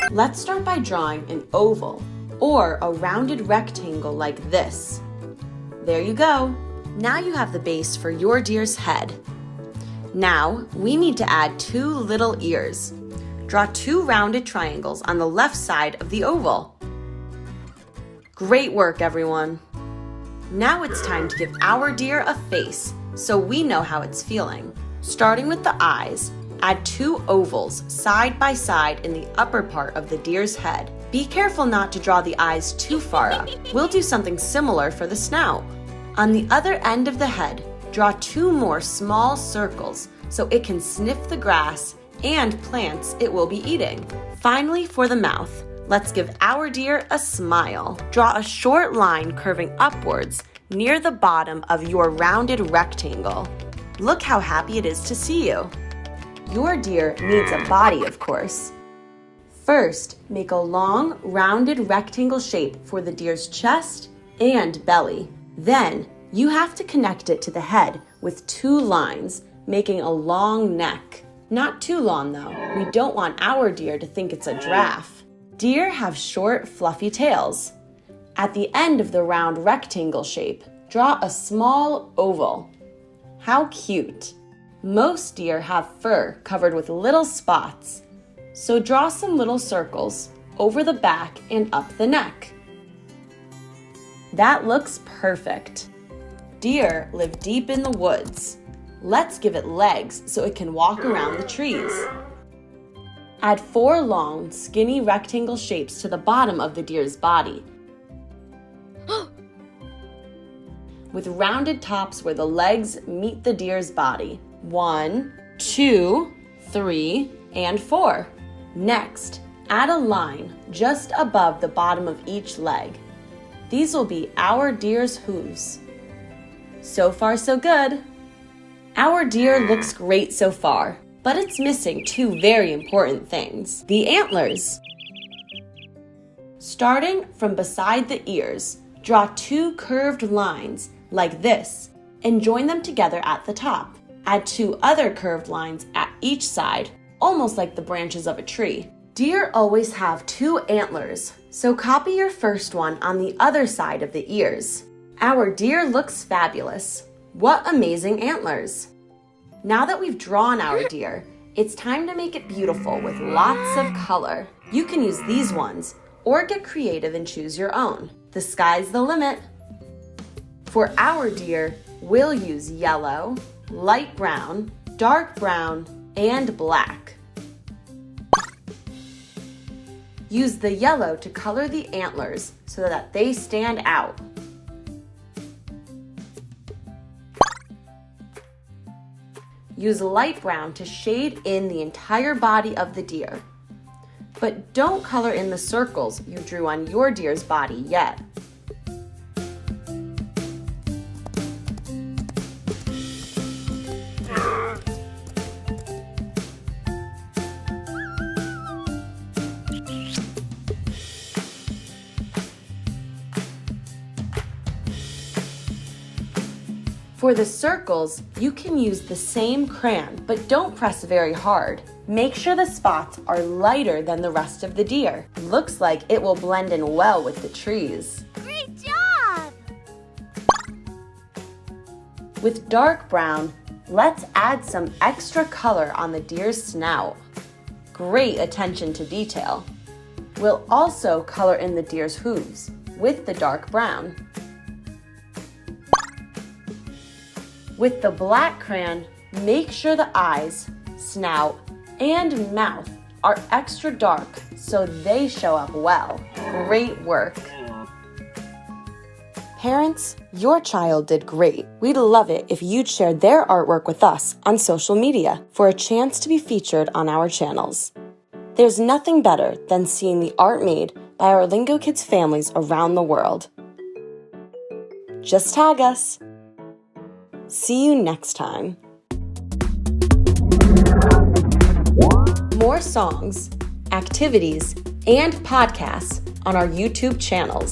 Let's start by drawing an oval or a rounded rectangle like this. There you go. Now you have the base for your deer's head. Now we need to add 2 little ears. Draw 2 rounded triangles on the left side of the oval. Great work, everyone. Now it's time to give our deer a face so we know how it's feeling. Starting with the eyes, add 2 ovals side by side in the upper part of the deer's head. Be careful not to draw the eyes too far up. We'll do something similar for the snout. On the other end of the head, draw 2 more small circles so it can sniff the grass and plants it will be eating. Finally, for the mouth, let's give our deer a smile. Draw a short line curving upwards near the bottom of your rounded rectangle. Look how happy it is to see you. Your deer needs a body, of course. First, make a long, rounded rectangle shape for the deer's chest and belly. Then, you have to connect it to the head with 2 lines, making a long neck. Not too long though. We don't want our deer to think it's a giraffe. Deer have short, fluffy tails. At the end of the round rectangle shape, draw a small oval. How cute! Most deer have fur covered with little spots, so draw some little circles over the back and up the neck. That looks perfect. Deer live deep in the woods. Let's give it legs so it can walk around the trees. Add 4 long, skinny rectangle shapes to the bottom of the deer's body, with rounded tops where the legs meet the deer's body. 1, 2, 3, and 4. Next, add a line just above the bottom of each leg. These will be our deer's hooves. So far, so good. Our deer looks great so far, but it's missing 2 very important things: the antlers. Starting from beside the ears, draw 2 curved lines like this and join them together at the top. Add 2 other curved lines at each side, almost like the branches of a tree. Deer always have 2 antlers, so copy your first one on the other side of the ears. Our deer looks fabulous. What amazing antlers! Now that we've drawn our deer, it's time to make it beautiful with lots of color. You can use these ones or get creative and choose your own. The sky's the limit. For our deer, we'll use yellow, light brown, dark brown, and black. Use the yellow to color the antlers so that they stand out. Use light brown to shade in the entire body of the deer. But don't color in the circles you drew on your deer's body yet. For the circles, you can use the same crayon, but don't press very hard. Make sure the spots are lighter than the rest of the deer. Looks like it will blend in well with the trees. Great job! With dark brown, let's add some extra color on the deer's snout. Great attention to detail. We'll also color in the deer's hooves with the dark brown. With the black crayon, make sure the eyes, snout, and mouth are extra dark so they show up well. Great work! Parents, your child did great. We'd love it if you'd share their artwork with us on social media for a chance to be featured on our channels. There's nothing better than seeing the art made by our Lingokids families around the world. Just tag us. See you next time. More songs, activities, and podcasts on our YouTube channels.